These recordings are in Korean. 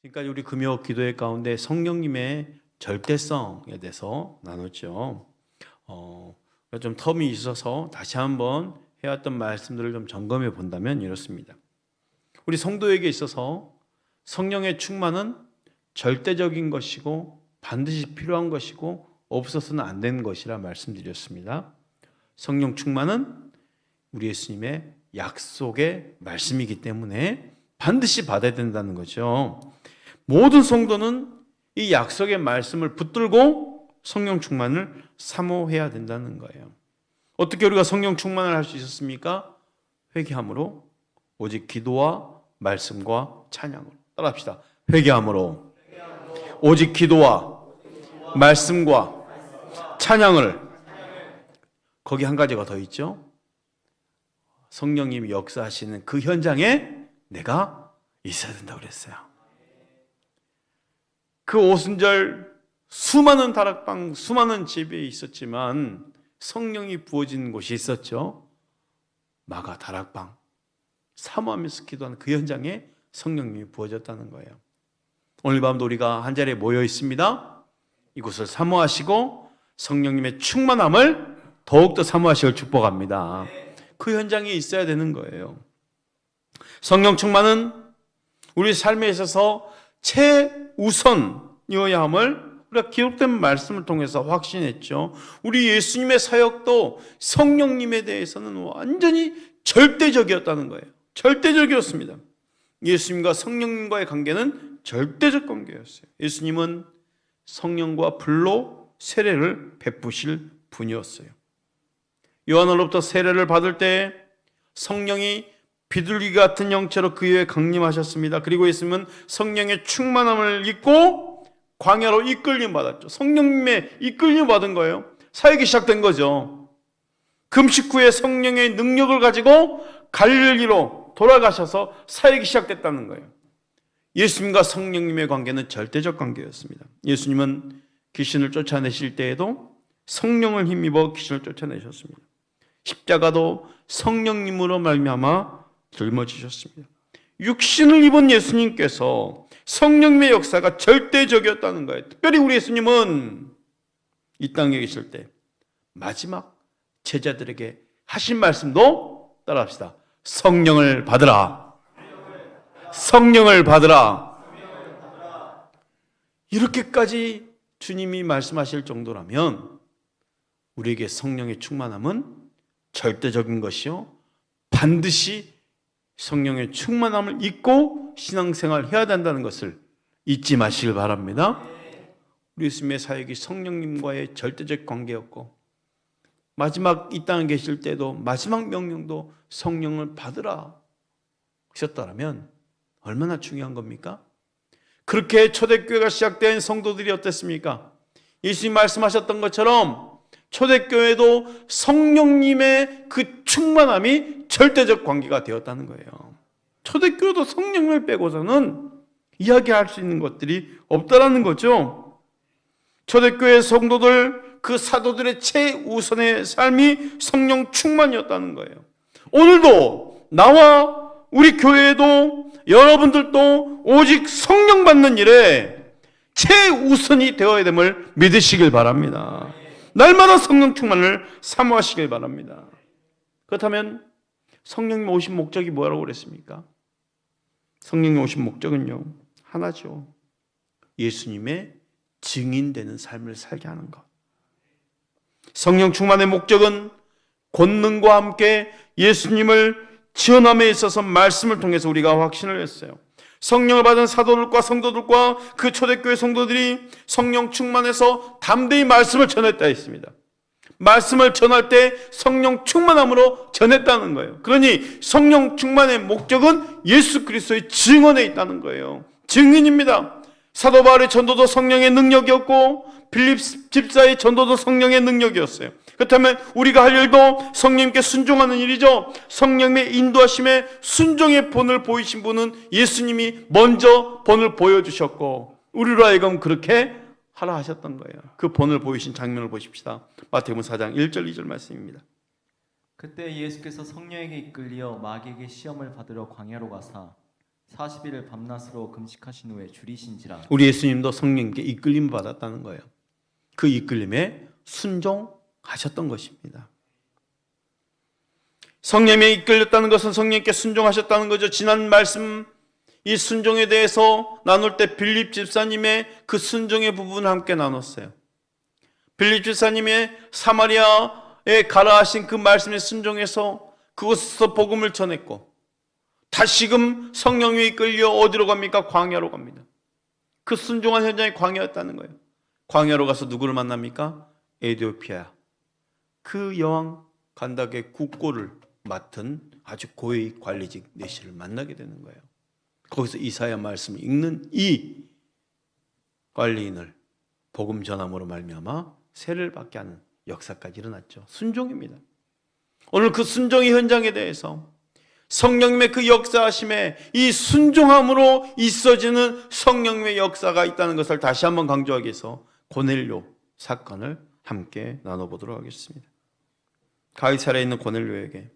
지금까지 우리 금요 기도회 가운데 성령님의 절대성에 대해서 나눴죠. 좀 텀이 있어서 다시 한번 해왔던 말씀들을 좀 점검해 본다면 이렇습니다. 우리 성도에게 있어서 성령의 충만은 절대적인 것이고 반드시 필요한 것이고 없어서는 안 되는 것이라 말씀드렸습니다. 성령 충만은 우리 예수님의 약속의 말씀이기 때문에 반드시 받아야 된다는 거죠. 모든 성도는 이 약속의 말씀을 붙들고 성령 충만을 사모해야 된다는 거예요. 어떻게 우리가 성령 충만을 할 수 있었습니까? 회개함으로, 오직 기도와 말씀과 찬양으로. 따라합시다. 회개함으로, 오직 기도와 말씀과 찬양을. 거기 한 가지가 더 있죠. 성령님이 역사하시는 그 현장에 내가 있어야 된다고 그랬어요. 그 오순절 수많은 다락방, 수많은 집에 있었지만 성령이 부어진 곳이 있었죠. 마가 다락방, 사모하면서 기도하는 그 현장에 성령님이 부어졌다는 거예요. 오늘 밤도 우리가 한 자리에 모여 있습니다. 이곳을 사모하시고 성령님의 충만함을 더욱더 사모하시길 축복합니다. 그 현장에 있어야 되는 거예요. 성령 충만은 우리 삶에 있어서 최우선이어야 함을 우리가 기록된 말씀을 통해서 확신했죠. 우리 예수님의 사역도 성령님에 대해서는 완전히 절대적이었다는 거예요. 절대적이었습니다. 예수님과 성령님과의 관계는 절대적 관계였어요. 예수님은 성령과 불로 세례를 베푸실 분이었어요. 요한으로부터 세례를 받을 때 성령이 비둘기 같은 형체로 그 위에 강림하셨습니다. 그리고 예수님은 성령의 충만함을 입고 광야로 이끌림 받았죠. 성령님의 이끌림 받은 거예요. 사역이 시작된 거죠. 금식 후에 성령의 능력을 가지고 갈릴리로 돌아가셔서 사역이 시작됐다는 거예요. 예수님과 성령님의 관계는 절대적 관계였습니다. 예수님은 귀신을 쫓아내실 때에도 성령을 힘입어 귀신을 쫓아내셨습니다. 십자가도 성령님으로 말미암아 짊어지셨습니다. 육신을 입은 예수님께서 성령님의 역사가 절대적이었다는 거예요. 특별히 우리 예수님은 이 땅에 계실 때 마지막 제자들에게 하신 말씀도 따라합시다. 성령을 받으라. 성령을 받으라. 이렇게까지 주님이 말씀하실 정도라면 우리에게 성령의 충만함은 절대적인 것이요, 반드시 성령의 충만함을 잊고 신앙생활을 해야 된다는 것을 잊지 마시길 바랍니다. 우리 예수님의 사역이 성령님과의 절대적 관계였고 마지막 이 땅에 계실 때도 마지막 명령도 성령을 받으라 하셨다면 얼마나 중요한 겁니까? 그렇게 초대교회가 시작된 성도들이 어땠습니까? 예수님 말씀하셨던 것처럼 초대교회도 성령님의 그 충만함이 절대적 관계가 되었다는 거예요. 초대교회도 성령을 빼고서는 이야기할 수 있는 것들이 없다라는 거죠. 초대교회 성도들, 그 사도들의 최우선의 삶이 성령 충만이었다는 거예요. 오늘도 나와 우리 교회도 여러분들도 오직 성령 받는 일에 최우선이 되어야 됨을 믿으시길 바랍니다. 날마다 성령 충만을 사모하시길 바랍니다. 그렇다면 성령님 오신 목적이 뭐라고 그랬습니까? 성령님 오신 목적은요, 하나죠. 예수님의 증인되는 삶을 살게 하는 것. 성령 충만의 목적은 권능과 함께 예수님을 지원함에 있어서 말씀을 통해서 우리가 확신을 했어요. 성령을 받은 사도들과 성도들과 그 초대교회 성도들이 성령 충만해서 담대히 말씀을 전했다 했습니다. 말씀을 전할 때 성령 충만함으로 전했다는 거예요. 그러니 성령 충만의 목적은 예수 그리스도의 증언에 있다는 거예요. 증인입니다. 사도 바울의 전도도 성령의 능력이었고 빌립 집사의 전도도 성령의 능력이었어요. 그렇다면 우리가 할 일도 성령님께 순종하는 일이죠. 성령의 인도하심에 순종의 본을 보이신 분은 예수님이 먼저 본을 보여주셨고 우리로 하여금 그렇게 하라 하셨던 거예요. 그 본을 보이신 장면을 보십시다. 마태복음 4장 1절 2절 말씀입니다. 그때 예수께서 성령에게 이끌려 마귀에게 시험을 받으러 광야로 가사 40일을 밤낮으로 금식하신 후에 줄이신지라. 우리 예수님도 성령께 이끌림 받았다는 거예요. 그 이끌림에 순종하셨던 것입니다. 성령에 이끌렸다는 것은 성령께 순종하셨다는 거죠. 지난 말씀 이 순종에 대해서 나눌 때 빌립 집사님의 그 순종의 부분을 함께 나눴어요. 빌립 집사님의 사마리아에 가라 하신 그 말씀에 순종해서 그곳에서 복음을 전했고, 다시금 성령에 이끌려 어디로 갑니까? 광야로 갑니다. 그 순종한 현장이 광야였다는 거예요. 광야로 가서 누구를 만납니까? 에티오피아 그 여왕 간닥의 국고를 맡은 아주 고위 관리직 내시를 만나게 되는 거예요. 거기서 이사야 말씀을 읽는 이 관리인을 복음 전함으로 말미암아 세례를 받게 하는 역사까지 일어났죠. 순종입니다. 오늘 그 순종의 현장에 대해서 성령님의 그 역사하심에 이 순종함으로 있어지는 성령님의 역사가 있다는 것을 다시 한번 강조하기 위해서 고넬료 사건을 함께 나눠보도록 하겠습니다. 가이사랴에 있는 고넬료에게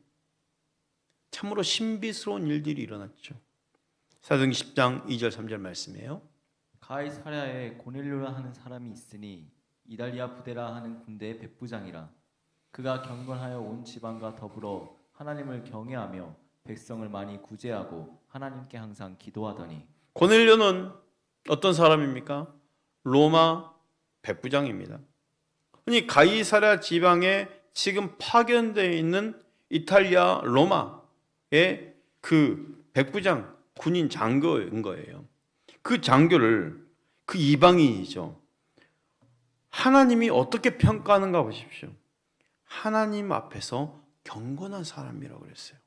참으로 신비스러운 일들이 일어났죠. 사도행전 10장 2절 3절 말씀이에요. 가이사랴에 고넬료라 하는 사람이 있으니 이달리아 부대라 하는 군대의 백부장이라. 그가 경건하여 온 지방과 더불어 하나님을 경외하며 백성을 많이 구제하고 하나님께 항상 기도하더니. 고넬료는 어떤 사람입니까? 로마 백부장입니다. 아니 가이사랴 지방에 지금 파견되어 있는 이탈리아 로마의 그 백부장 군인 장교인 거예요. 그 장교를 그 이방인이죠. 하나님이 어떻게 평가하는가 보십시오. 하나님 앞에서 경건한 사람이라고 그랬어요.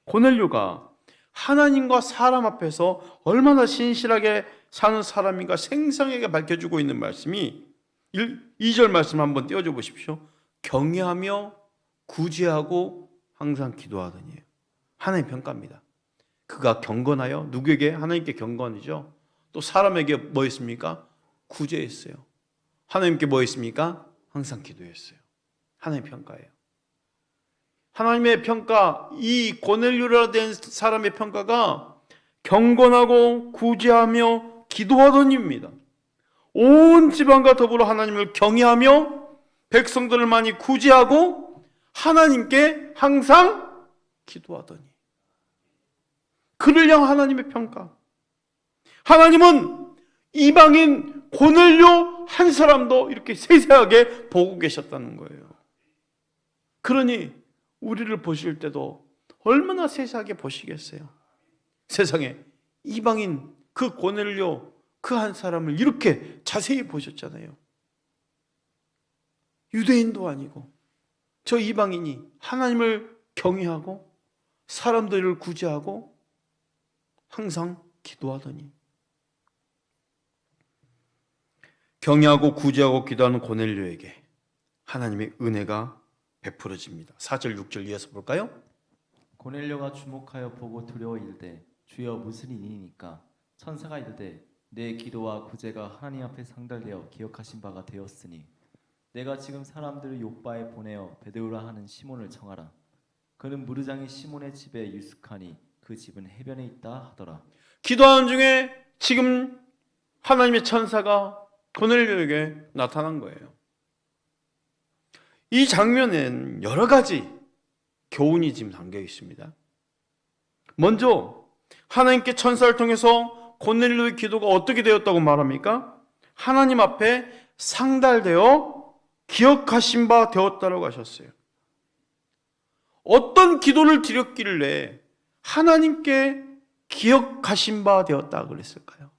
고넬료가 하나님과 사람 앞에서 얼마나 신실하게 사는 사람인가 생생하게 밝혀주고 있는 말씀이 2절 말씀 한번 띄워줘 보십시오. 경외하며 구제하고 항상 기도하더니요. 하나님 평가입니다. 그가 경건하여 누구에게? 하나님께 경건이죠. 또 사람에게 뭐 했습니까? 구제했어요. 하나님께 뭐 했습니까? 항상 기도했어요. 하나님 평가예요. 하나님의 평가, 이 고넬료라 된 사람의 평가가 경건하고 구제하며 기도하더니입니다. 온 지방과 더불어 하나님을 경외하며 백성들을 많이 구제하고 하나님께 항상 기도하더니. 그를 향한 하나님의 평가. 하나님은 이방인 고넬료 한 사람도 이렇게 세세하게 보고 계셨다는 거예요. 그러니 우리를 보실 때도 얼마나 세세하게 보시겠어요. 세상에 이방인 그 고넬료 그 한 사람을 이렇게 자세히 보셨잖아요. 유대인도 아니고 저 이방인이 하나님을 경외하고 사람들을 구제하고 항상 기도하더니. 경외하고 구제하고 기도하는 고넬료에게 하나님의 은혜가 베풀어집니다. 4절 6절 이어서 볼까요? 고넬료가 주목하여 보고 두려워 이르되 주여 무슨 일이니까. 천사가 이르되 내 기도와 구제가 하나님 앞에 상달되어 기억하신 바가 되었으니 내가 지금 사람들을 욥바에 보내어 베드로라 하는 시몬을 청하라. 그는 무르장이 시몬의 집에 유숙하니 그 집은 해변에 있다 하더라. 기도하는 중에 지금 하나님의 천사가 고넬료에게 나타난 거예요. 이 장면엔 여러 가지 교훈이 지금 담겨 있습니다. 먼저 하나님께 천사를 통해서 고넬료의 기도가 어떻게 되었다고 말합니까? 하나님 앞에 상달되어 기억하신 바 되었다라고 하셨어요. 어떤 기도를 드렸길래 하나님께 기억하신 바 되었다 그랬을까요?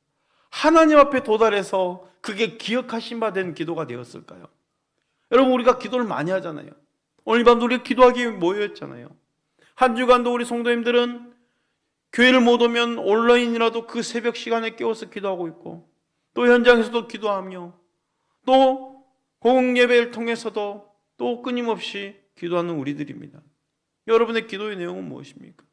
하나님 앞에 도달해서 그게 기억하신 바 된 기도가 되었을까요? 여러분, 우리가 기도를 많이 하잖아요. 오늘 밤도 우리 기도하기 위해 모여있잖아요. 한 주간도 우리 성도님들은 교회를 못 오면 온라인이라도 그 새벽 시간에 깨워서 기도하고 있고, 또 현장에서도 기도하며, 또 공예배를 통해서도 또 끊임없이 기도하는 우리들입니다. 여러분의 기도의 내용은 무엇입니까?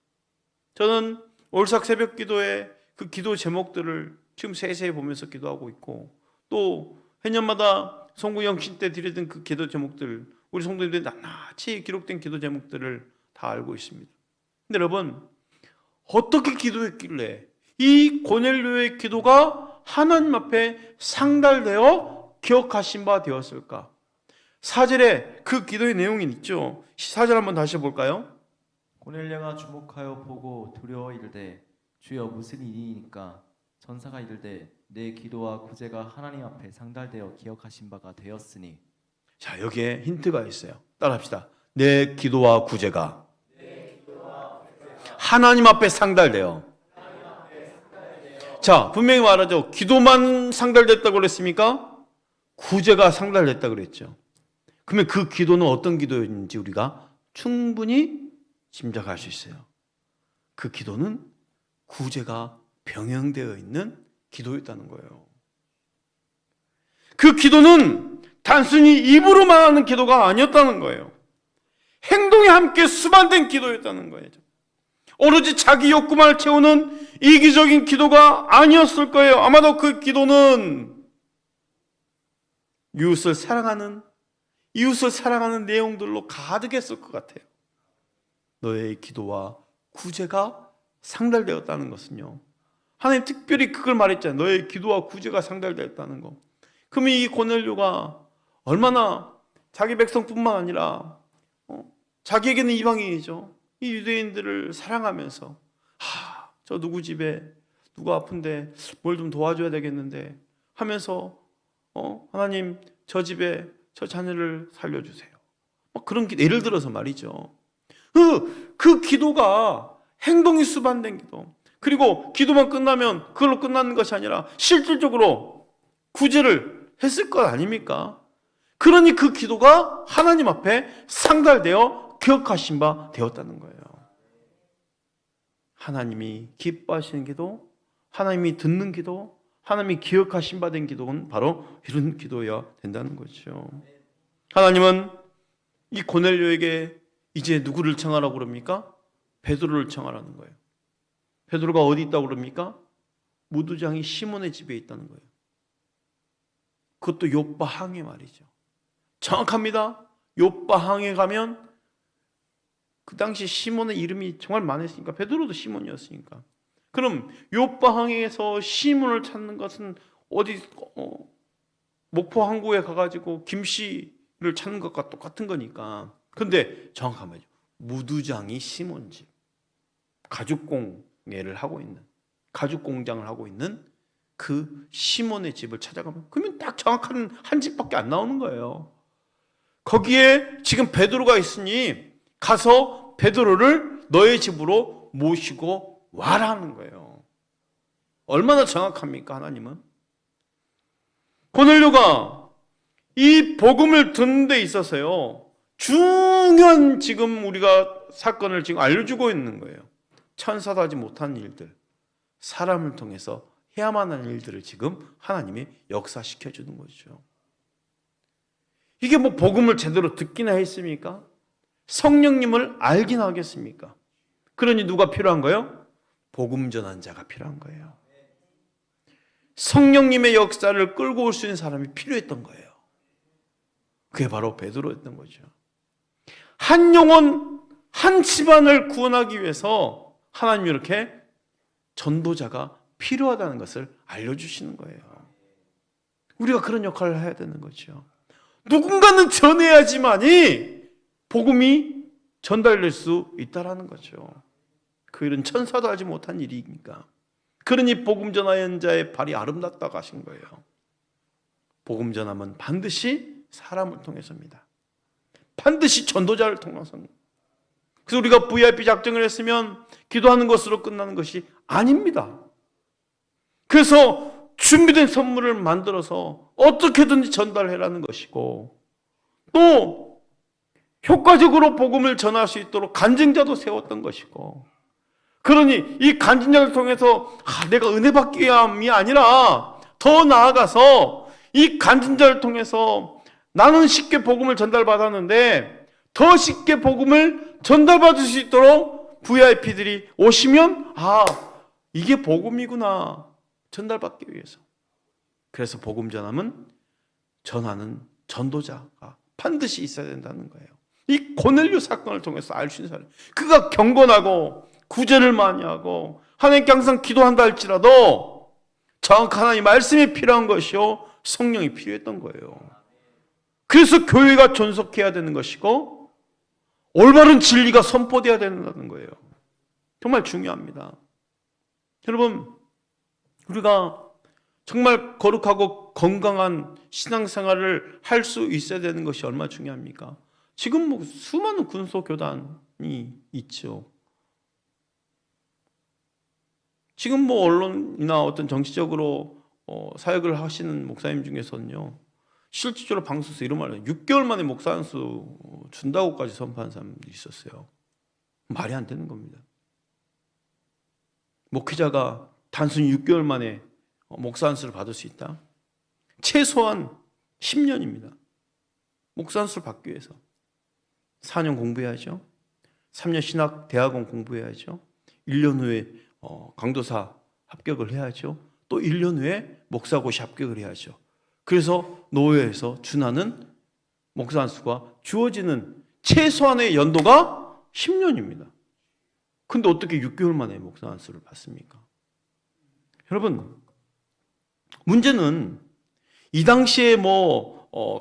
저는 올삭 새벽 기도의 그 기도 제목들을 지금 세세히 보면서 기도하고 있고, 또 해년마다 송구 영신 때 드리던 그 기도 제목들 우리 성도님들이 낱낱이 기록된 기도 제목들을 다 알고 있습니다. 근데 여러분, 어떻게 기도했길래 이 고넬료의 기도가 하나님 앞에 상달되어 기억하신 바 되었을까? 4절에 그 기도의 내용이 있죠. 4절 한번 다시 볼까요? 고넬료가 주목하여 보고 두려워 이르되 주여 무슨 일이니까? 천사가 이르되 내 기도와 구제가 하나님 앞에 상달되어 기억하신 바가 되었으니. 자, 여기에 힌트가 있어요. 따라합시다. 내 기도와 구제가 하나님 앞에 상달돼요. 자, 분명히 말하죠. 기도만 상달됐다고 그랬습니까? 구제가 상달됐다고 그랬죠. 그러면 그 기도는 어떤 기도였는지 우리가 충분히 짐작할 수 있어요. 그 기도는 구제가 병행되어 있는 기도였다는 거예요. 그 기도는 단순히 입으로만 하는 기도가 아니었다는 거예요. 행동이 함께 수반된 기도였다는 거예요. 오로지 자기 욕구만을 채우는 이기적인 기도가 아니었을 거예요. 아마도 그 기도는 이웃을 사랑하는 내용들로 가득했을 것 같아요. 너의 기도와 구제가 상달되었다는 것은요, 하나님 특별히 그걸 말했잖아요. 너의 기도와 구제가 상달되었다는 거. 그러면 이 고넬료가 얼마나 자기 백성뿐만 아니라 자기에게는 이방인이죠. 이 유대인들을 사랑하면서 저 누구 집에 누가 아픈데 뭘 좀 도와줘야 되겠는데 하면서 하나님 저 집에 저 자녀를 살려주세요. 그런 기도, 예를 들어서 말이죠. 그 기도가 행동이 수반된 기도. 그리고 기도만 끝나면 그걸로 끝나는 것이 아니라 실질적으로 구제를 했을 것 아닙니까? 그러니 그 기도가 하나님 앞에 상달되어 기억하신 바 되었다는 거예요. 하나님이 기뻐하시는 기도, 하나님이 듣는 기도, 하나님이 기억하신 바 된 기도는 바로 이런 기도여야 된다는 거죠. 하나님은 이 고넬료에게 이제 누구를 청하라고 그럽니까? 베드로를 청하라는 거예요. 베드로가 어디 있다고 그럽니까? 무두장이 시몬의 집에 있다는 거예요. 그것도 요빠 항에 말이죠. 정확합니다. 요빠 항에 가면 그 당시 시몬의 이름이 정말 많았으니까, 베드로도 시몬이었으니까. 그럼 요빠 항에서 시몬을 찾는 것은 어디 목포 항구에 가가지고 김씨를 찾는 것과 똑같은 거니까. 근데 정확한 말이죠. 무두장이 시몬 집, 가죽공예를 하고 있는, 가죽 공장을 하고 있는 그 시몬의 집을 찾아가면, 그러면 딱 정확한 한 집밖에 안 나오는 거예요. 거기에 지금 베드로가 있으니 가서 베드로를 너의 집으로 모시고 와라는 거예요. 얼마나 정확합니까, 하나님은? 고넬료가 이 복음을 듣는 데 있어서요, 중요한 지금 우리가 사건을 지금 알려주고 있는 거예요. 천사도 하지 못한 일들, 사람을 통해서 해야만 하는 일들을 지금 하나님이 역사시켜 주는 거죠. 이게 뭐 복음을 제대로 듣기나 했습니까? 성령님을 알긴 하겠습니까? 그러니 누가 필요한 거예요? 복음 전한 자가 필요한 거예요. 성령님의 역사를 끌고 올 수 있는 사람이 필요했던 거예요. 그게 바로 베드로였던 거죠. 한 영혼, 한 집안을 구원하기 위해서 하나님이 이렇게 전도자가 필요하다는 것을 알려주시는 거예요. 우리가 그런 역할을 해야 되는 거죠. 누군가는 전해야지만이 복음이 전달될 수 있다라는 거죠. 그 일은 천사도 하지 못한 일이니까. 그러니 복음 전하는 자의 발이 아름답다고 하신 거예요. 복음 전함은 반드시 사람을 통해서입니다. 반드시 전도자를 통해서입니다. 그래서 우리가 VIP 작정을 했으면 기도하는 것으로 끝나는 것이 아닙니다. 그래서 준비된 선물을 만들어서 어떻게든지 전달해라는 것이고, 또 효과적으로 복음을 전할 수 있도록 간증자도 세웠던 것이고, 그러니 이 간증자를 통해서 내가 은혜 받기 위함이 아니라 더 나아가서 이 간증자를 통해서 나는 쉽게 복음을 전달받았는데 더 쉽게 복음을 전달받을 수 있도록 VIP들이 오시면 이게 복음이구나, 전달받기 위해서. 그래서 복음 전함은 전하는 전도자가 반드시 있어야 된다는 거예요. 이 고넬료 사건을 통해서 알 수 있는 사람, 그가 경건하고 구제를 많이 하고 하나님께 항상 기도한다 할지라도 정확한 하나님의 말씀이 필요한 것이요 성령이 필요했던 거예요. 그래서 교회가 존속해야 되는 것이고 올바른 진리가 선포되어야 된다는 거예요. 정말 중요합니다. 여러분, 우리가 정말 거룩하고 건강한 신앙생활을 할 수 있어야 되는 것이 얼마나 중요합니까? 지금 뭐 수많은 군소교단이 있죠. 지금 뭐 언론이나 어떤 정치적으로 사역을 하시는 목사님 중에서는요, 실질적으로 방송에서 이런 말을 해요. 6개월 만에 목사 안수 준다고까지 선포한 사람들이 있었어요. 말이 안 되는 겁니다. 목회자가 단순히 6개월 만에 목사 안수를 받을 수 있다? 최소한 10년입니다. 목사 안수를 받기 위해서 4년 공부해야죠. 3년 신학 대학원 공부해야죠. 1년 후에 강도사 합격을 해야죠. 또 1년 후에 목사고시 합격을 해야죠. 그래서 노예에서 준하는 목사 안수가 주어지는 최소한의 연도가 10년입니다. 근데 어떻게 6개월 만에 목사 안수를 받습니까? 여러분, 문제는 이 당시에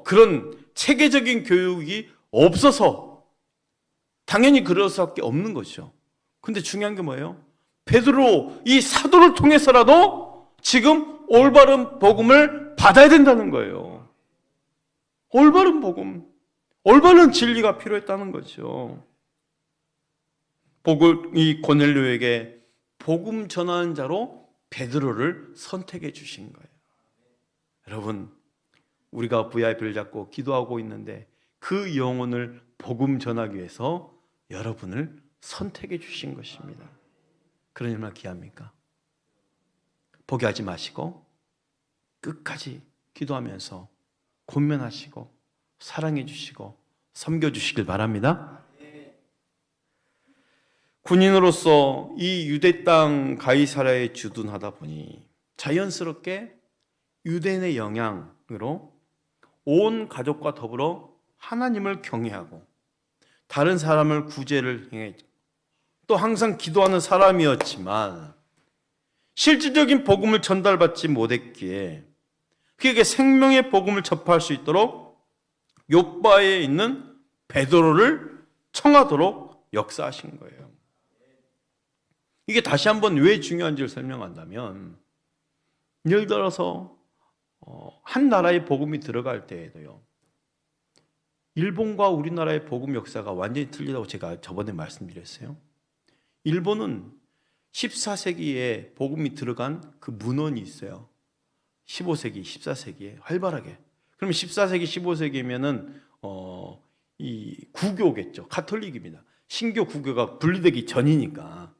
그런 체계적인 교육이 없어서 당연히 그럴 수밖에 없는 거죠. 근데 중요한 게 뭐예요? 베드로 이 사도를 통해서라도 지금 올바른 복음을 받아야 된다는 거예요. 올바른 복음, 올바른 진리가 필요했다는 거죠. 이 고넬료에게 복음 전하는 자로 베드로를 선택해 주신 거예요. 여러분, 우리가 VIP를 잡고 기도하고 있는데 그 영혼을 복음 전하기 위해서 여러분을 선택해 주신 것입니다. 그러니 얼마나 귀합니까? 포기하지 마시고 끝까지 기도하면서 권면하시고 사랑해 주시고 섬겨 주시길 바랍니다. 군인으로서 이 유대 땅 가이사랴에 주둔하다 보니 자연스럽게 유대인의 영향으로 온 가족과 더불어 하나님을 경외하고 다른 사람을 구제를 행했고 또 항상 기도하는 사람이었지만 실질적인 복음을 전달받지 못했기에 그에게 생명의 복음을 접할 수 있도록 욥바에 있는 베드로를 청하도록 역사하신 거예요. 이게 다시 한번 왜 중요한지를 설명한다면, 예를 들어서 한 나라의 복음이 들어갈 때에도요, 일본과 우리나라의 복음 역사가 완전히 틀리다고 제가 저번에 말씀드렸어요. 일본은 14세기에 복음이 들어간 그 문헌이 있어요. 15세기, 14세기에 활발하게. 그러면 14세기, 15세기면은 이 구교겠죠. 가톨릭입니다. 신교, 구교가 분리되기 전이니까.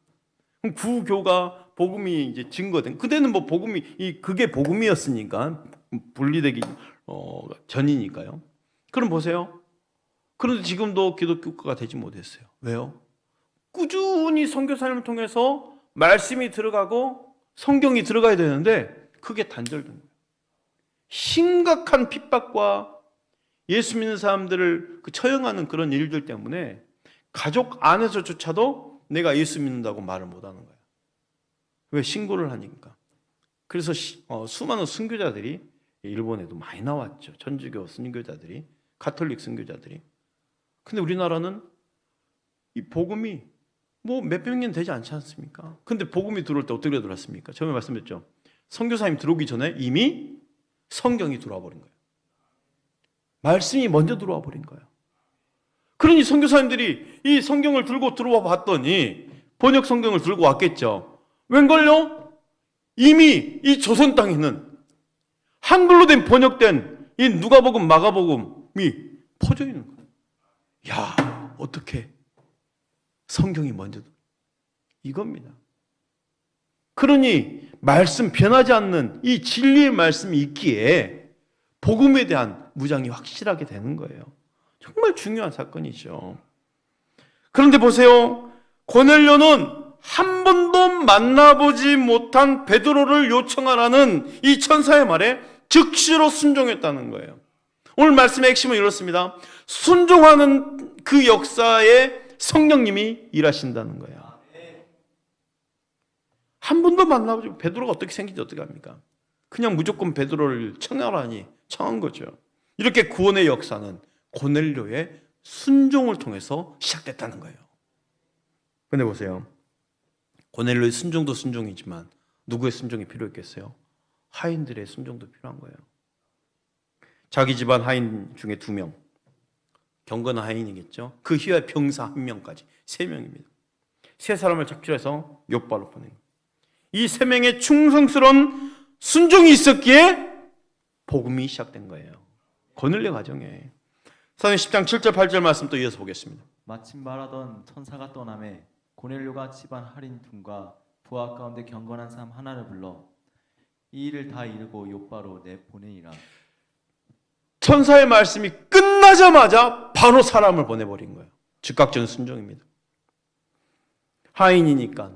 그럼 구교가 복음이 이제 증거된. 그때는 뭐 복음이 그게 복음이었으니까 분리되기 전이니까요. 그럼 보세요. 그런데 지금도 기독교가 되지 못했어요. 왜요? 꾸준히 선교사님을 통해서 말씀이 들어가고 성경이 들어가야 되는데 그게 단절된 거예요. 심각한 핍박과 예수 믿는 사람들을 처형하는 그런 일들 때문에 가족 안에서조차도 내가 예수 믿는다고 말을 못하는 거예요. 왜? 신고를 하니까. 그래서 수많은 순교자들이 일본에도 많이 나왔죠. 천주교 순교자들이, 가톨릭 순교자들이. 근데 우리나라는 이 복음이 뭐 몇백 년 되지 않지 않습니까? 근데 복음이 들어올 때 어떻게 들어왔습니까? 처음에 말씀드렸죠. 선교사님 들어오기 전에 이미 성경이 들어와 버린 거예요. 말씀이 먼저 들어와 버린 거예요. 그러니 선교사님들이 이 성경을 들고 들어와 봤더니 번역 성경을 들고 왔겠죠. 웬걸요? 이미 이 조선 땅에는 한글로 된 번역된 이 누가복음, 마가복음이 퍼져 있는 거예요. 야, 어떻게 성경이 먼저 이겁니다. 그러니 말씀 변하지 않는 이 진리의 말씀이 있기에 복음에 대한 무장이 확실하게 되는 거예요. 정말 중요한 사건이죠. 그런데 보세요. 고넬료는 한 번도 만나보지 못한 베드로를 요청하라는 이 천사의 말에 즉시로 순종했다는 거예요. 오늘 말씀의 핵심은 이렇습니다. 순종하는 그 역사에 성령님이 일하신다는 거예요. 한 번도 만나보죠. 베드로가 어떻게 생긴지 어떻게 합니까? 그냥 무조건 베드로를 청하라니 청한 거죠. 이렇게 구원의 역사는 고넬료의 순종을 통해서 시작됐다는 거예요. 근데 보세요. 고넬료의 순종도 순종이지만 누구의 순종이 필요했겠어요? 하인들의 순종도 필요한 거예요. 자기 집안 하인 중에 2명, 경건한 하인이겠죠. 그 이후에 병사 1명까지 3명입니다. 3사람을 작출해서 욥바로 보낸 거예요. 이 3명의 충성스러운 순종이 있었기에 복음이 시작된 거예요. 고넬료 가정에. 사도행 10장 7절 8절 말씀 또 이어서 보겠습니다. 마침 말하던 천사가 떠나매 고넬료가 집안 할인 둘과 부하 가운데 경건한 사람 하나를 불러 이 일을 다 이루고 욥바로 내보내니라. 천사의 말씀이 끝나자마자 바로 사람을 보내버린 거예요. 즉각적인 순종입니다. 하인이니까,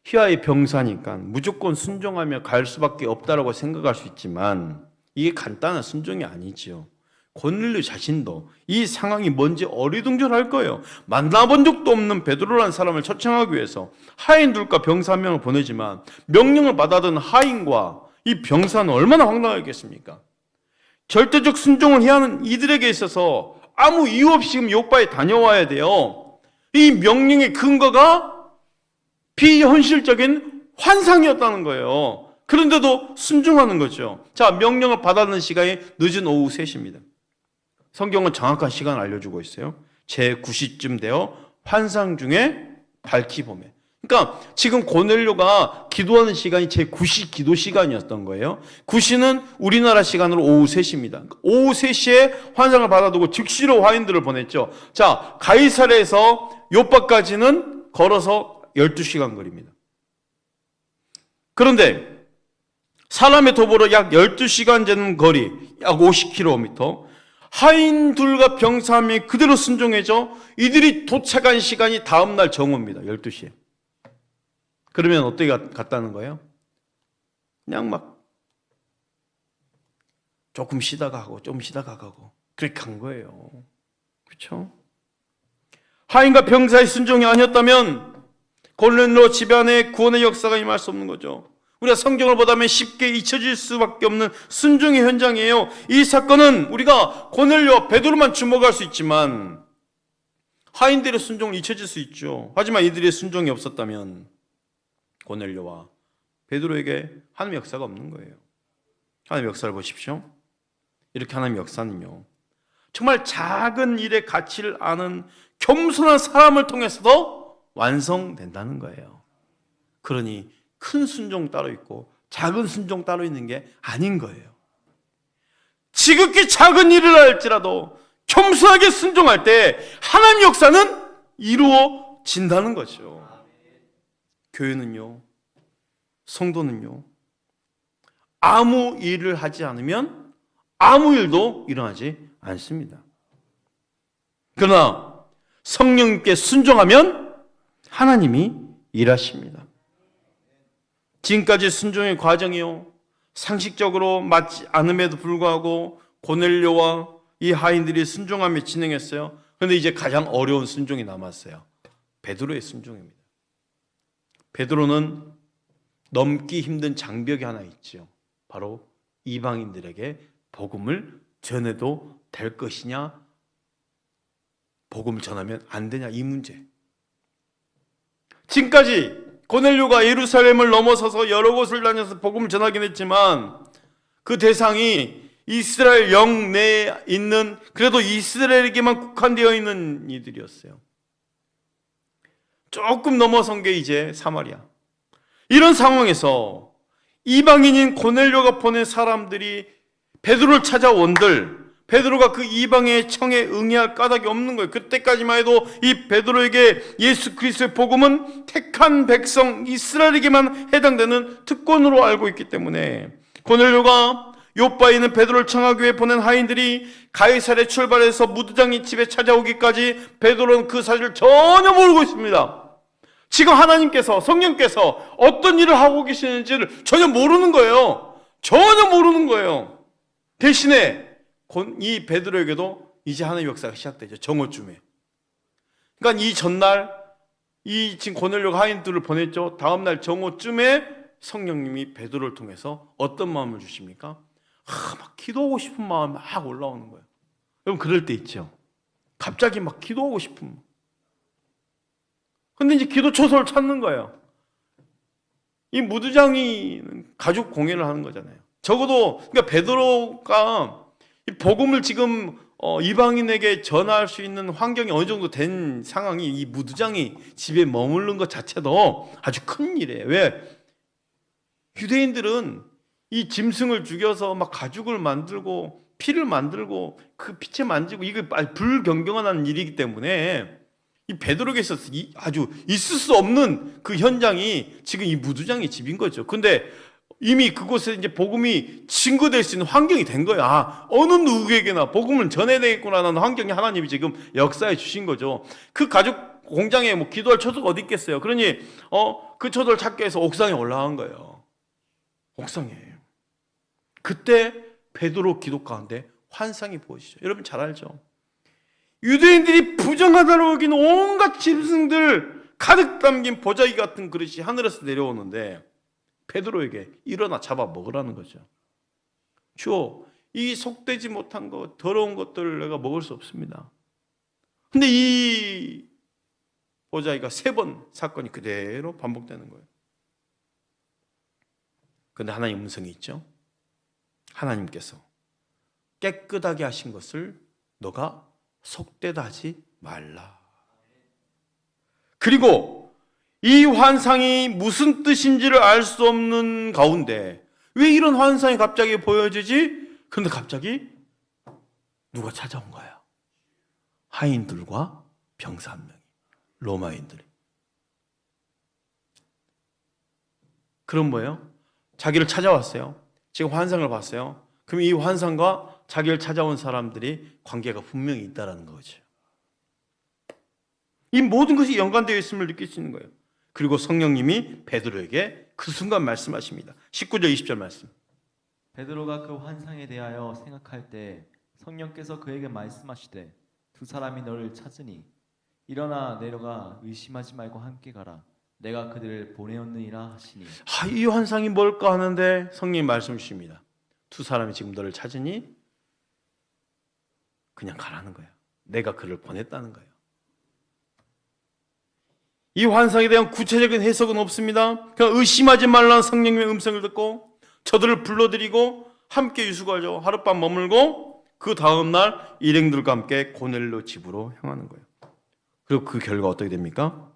희화의 병사니까 무조건 순종하며 갈 수밖에 없다라고 생각할 수 있지만 이게 간단한 순종이 아니지요. 고넬료 자신도 이 상황이 뭔지 어리둥절할 거예요. 만나본 적도 없는 베드로라는 사람을 초청하기 위해서 하인 둘과 병사 1명을 보내지만 명령을 받아든 하인과 이 병사는 얼마나 황당하겠습니까? 절대적 순종을 해야 하는 이들에게 있어서 아무 이유 없이 지금 욥바에 다녀와야 돼요. 이 명령의 근거가 비현실적인 환상이었다는 거예요. 그런데도 순종하는 거죠. 자, 명령을 받아든 시간이 늦은 오후 3시입니다. 성경은 정확한 시간을 알려주고 있어요. 제9시쯤 되어 환상 중에 밝히 보매. 그러니까 지금 고넬료가 기도하는 시간이 제9시 기도 시간이었던 거예요. 9시는 우리나라 시간으로 오후 3시입니다. 오후 3시에 환상을 받아두고 즉시로 화인들을 보냈죠. 자, 가이사랴에서 욥바까지는 걸어서 12시간 거리입니다. 그런데 사람의 도보로 약 12시간 되는 거리, 약 50km, 하인 둘과 병사 1명이 그대로 순종해져 이들이 도착한 시간이 다음날 정오입니다. 12시에. 그러면 어떻게 갔다는 거예요? 그냥 막 조금 쉬다가 가고 좀 쉬다가 가고 그렇게 간 거예요. 그렇죠? 하인과 병사의 순종이 아니었다면 고넬료 집안의 구원의 역사가 임할 수 없는 거죠. 우리가 성경을 보다면 쉽게 잊혀질 수밖에 없는 순종의 현장이에요. 이 사건은 우리가 고넬료와 베드로만 주목할 수 있지만 하인들의 순종은 잊혀질 수 있죠. 하지만 이들의 순종이 없었다면 고넬료와 베드로에게 하나님의 역사가 없는 거예요. 하나님의 역사를 보십시오. 이렇게 하나님의 역사는요, 정말 작은 일의 가치를 아는 겸손한 사람을 통해서도 완성된다는 거예요. 그러니 큰 순종 따로 있고 작은 순종 따로 있는 게 아닌 거예요. 지극히 작은 일을 할지라도 겸손하게 순종할 때 하나님의 역사는 이루어진다는 거죠. 교회는요, 성도는요, 아무 일을 하지 않으면 아무 일도 일어나지 않습니다. 그러나 성령님께 순종하면 하나님이 일하십니다. 지금까지 순종의 과정이요, 상식적으로 맞지 않음에도 불구하고 고넬료와 이 하인들이 순종하며 진행했어요. 그런데 이제 가장 어려운 순종이 남았어요. 베드로의 순종입니다. 베드로는 넘기 힘든 장벽이 하나 있죠. 바로 이방인들에게 복음을 전해도 될 것이냐, 복음을 전하면 안 되냐, 이 문제. 지금까지 고넬료가 예루살렘을 넘어서서 여러 곳을 다녀서 복음을 전하긴 했지만 그 대상이 이스라엘 영 내에 있는, 그래도 이스라엘에게만 국한되어 있는 이들이었어요. 조금 넘어선 게 이제 사마리아. 이런 상황에서 이방인인 고넬료가 보낸 사람들이 베드로를 찾아온들 베드로가 그 이방의 청에 응해할 까닭이 없는 거예요. 그때까지만 해도 이 베드로에게 예수 그리스도의 복음은 택한 백성 이스라엘에게만 해당되는 특권으로 알고 있기 때문에 고넬료가 욥바에 있는 베드로를 청하기 위해 보낸 하인들이 가이사랴 출발해서 무드장이 집에 찾아오기까지 베드로는 그 사실을 전혀 모르고 있습니다. 지금 하나님께서, 성령께서 어떤 일을 하고 계시는지를 전혀 모르는 거예요. 전혀 모르는 거예요. 대신에 이 베드로에게도 이제 하나님의 역사가 시작되죠. 정오쯤에. 그러니까 이 전날 이 지금 고넬료가 하인들을 보냈죠. 다음 날 정오쯤에 성령님이 베드로를 통해서 어떤 마음을 주십니까? 막 기도하고 싶은 마음이 막 올라오는 거예요. 여러분 그럴 때 있죠. 갑자기 막 기도하고 싶은 마음. 근데 이제 기도 초소를 찾는 거예요. 이 무두장이 가족 공연을 하는 거잖아요. 적어도 그러니까 베드로가 이 복음을 지금 이방인에게 전할 수 있는 환경이 어느 정도 된 상황이 이 무두장이 집에 머무르는 것 자체도 아주 큰 일이에요. 왜? 유대인들은 이 짐승을 죽여서 막 가죽을 만들고 피를 만들고 그 피체 만지고 이거 불경건한 일이기 때문에 이 베드로에게 있어서 아주 있을 수 없는 그 현장이 지금 이 무두장의 집인 거죠. 근데 이미 그곳에 이제 복음이 증거될 수 있는 환경이 된 거야. 아, 어느 누구에게나 복음을 전해야 되겠구나라는 환경이 하나님이 지금 역사해 주신 거죠. 그 가죽 공장에 뭐 기도할 초소가 어디 있겠어요. 그러니 그 초소를 찾기 위해서 옥상에 올라간 거예요. 옥상에. 그때 베드로 기도 가운데 환상이 보이시죠. 여러분 잘 알죠. 유대인들이 부정하다고 여기는 온갖 짐승들 가득 담긴 보자기 같은 그릇이 하늘에서 내려오는데 베드로에게 일어나 잡아 먹으라는 거죠. 주여, 이 속되지 못한 것, 더러운 것들을 내가 먹을 수 없습니다. 근데 이 보자기가 3번 사건이 그대로 반복되는 거예요. 근데 하나님 음성이 있죠. 하나님께서 깨끗하게 하신 것을 너가 속되다 하지 말라. 그리고 이 환상이 무슨 뜻인지를 알 수 없는 가운데 왜 이런 환상이 갑자기 보여지지? 그런데 갑자기 누가 찾아온 거야? 하인들과 병사 한 명이, 로마인들이. 그럼 뭐예요? 자기를 찾아왔어요. 지금 환상을 봤어요. 그럼 이 환상과 자기를 찾아온 사람들이 관계가 분명히 있다는 거죠. 이 모든 것이 연관되어 있음을 느낄 수 있는 거예요. 그리고 성령님이 베드로에게 그 순간 말씀하십니다. 19절 20절 말씀. 베드로가 그 환상에 대하여 생각할 때 성령께서 그에게 말씀하시되 두 사람이 너를 찾으니 일어나 내려가 의심하지 말고 함께 가라. 내가 그들을 보내었느니라 하시니. 이 환상이 뭘까 하는데 성령님 말씀 주십니다. 두 사람이 지금 너를 찾으니 그냥 가라는 거예요. 내가 그를 보냈다는 거예요. 이 환상에 대한 구체적인 해석은 없습니다. 그냥 의심하지 말라는 성령님의 음성을 듣고 저들을 불러들이고 함께 유숙하죠. 하룻밤 머물고 그 다음날 일행들과 함께 고넬료 집으로 향하는 거예요. 그리고 그 결과 어떻게 됩니까?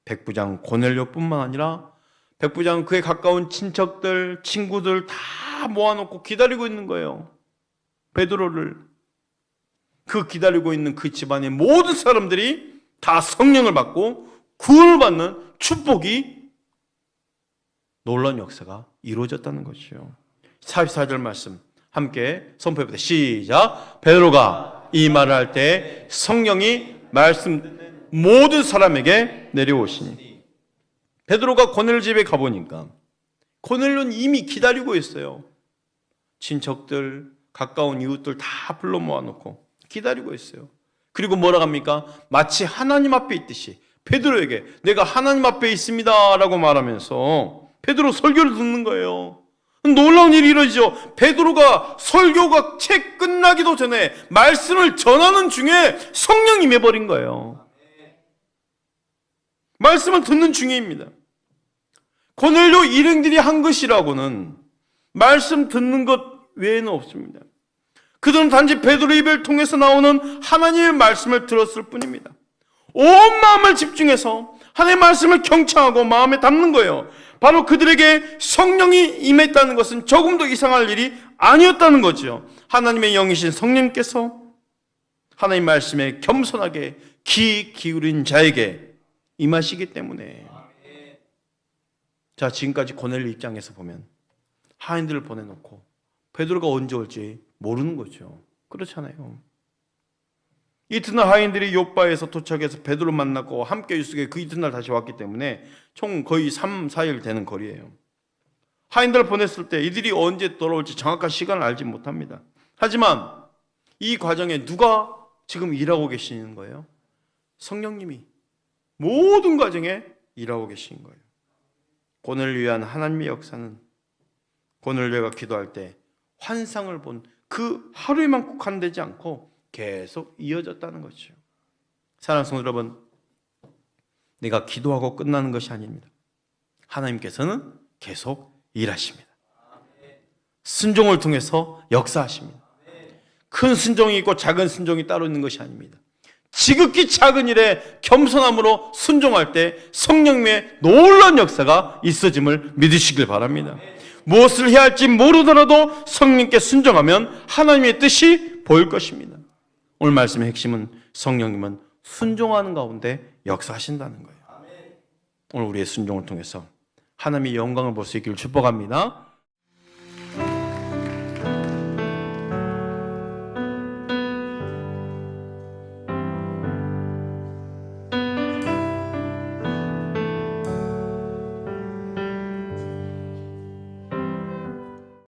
백부장 고넬료뿐만 아니라 백부장은 그에 가까운 친척들, 친구들 다 모아놓고 기다리고 있는 거예요. 베드로를. 그 기다리고 있는 그 집안의 모든 사람들이 다 성령을 받고 구원을 받는 축복이 놀라운 역사가 이루어졌다는 것이죠. 44절 말씀 함께 선포해보세요. 시작. 베드로가 이 말을 할 때 성령이 말씀 듣는 모든 사람에게 내려오시니. 베드로가 고넬료 집에 가보니까 고넬료는 이미 기다리고 있어요. 친척들, 가까운 이웃들 다 불러 모아놓고 기다리고 있어요. 그리고 뭐라 합니까? 마치 하나님 앞에 있듯이 베드로에게 내가 하나님 앞에 있습니다 라고 말하면서 베드로 설교를 듣는 거예요. 놀라운 일이 이루어지죠. 베드로가 설교가 채 끝나기도 전에 말씀을 전하는 중에 성령이 임해버린 거예요. 말씀을 듣는 중에입니다. 고넬료 일행들이 한 것이라고는 말씀 듣는 것 외에는 없습니다. 그들은 단지 베드로의 입을 통해서 나오는 하나님의 말씀을 들었을 뿐입니다. 온 마음을 집중해서 하나님의 말씀을 경청하고 마음에 담는 거예요. 바로 그들에게 성령이 임했다는 것은 조금도 이상할 일이 아니었다는 거죠. 하나님의 영이신 성령께서 하나님의 말씀에 겸손하게 귀 기울인 자에게 임하시기 때문에. 자, 지금까지 고넬료 입장에서 보면 하인들을 보내놓고 베드로가 언제 올지 모르는 거죠. 그렇잖아요. 이튿날 하인들이 요바에서 도착해서 베드로 만났고 함께 유숙해 그 이튿날 다시 왔기 때문에 총 거의 3, 4일 되는 거리예요. 하인들을 보냈을 때 이들이 언제 돌아올지 정확한 시간을 알지 못합니다. 하지만 이 과정에 누가 지금 일하고 계시는 거예요? 성령님이 모든 과정에 일하고 계신 거예요. 오늘 위한 하나님의 역사는 오늘 내가 기도할 때 환상을 본 그 하루에만 국한되지 않고 계속 이어졌다는 거죠. 사랑하는 성도 여러분, 내가 기도하고 끝나는 것이 아닙니다. 하나님께서는 계속 일하십니다. 순종을 통해서 역사하십니다. 큰 순종이 있고 작은 순종이 따로 있는 것이 아닙니다. 지극히 작은 일에 겸손함으로 순종할 때 성령님의 놀라운 역사가 있어짐을 믿으시길 바랍니다. 무엇을 해야 할지 모르더라도 성령님께 순종하면 하나님의 뜻이 보일 것입니다. 오늘 말씀의 핵심은 성령님은 순종하는 가운데 역사하신다는 거예요. 오늘 우리의 순종을 통해서 하나님의 영광을 볼 수 있기를 축복합니다.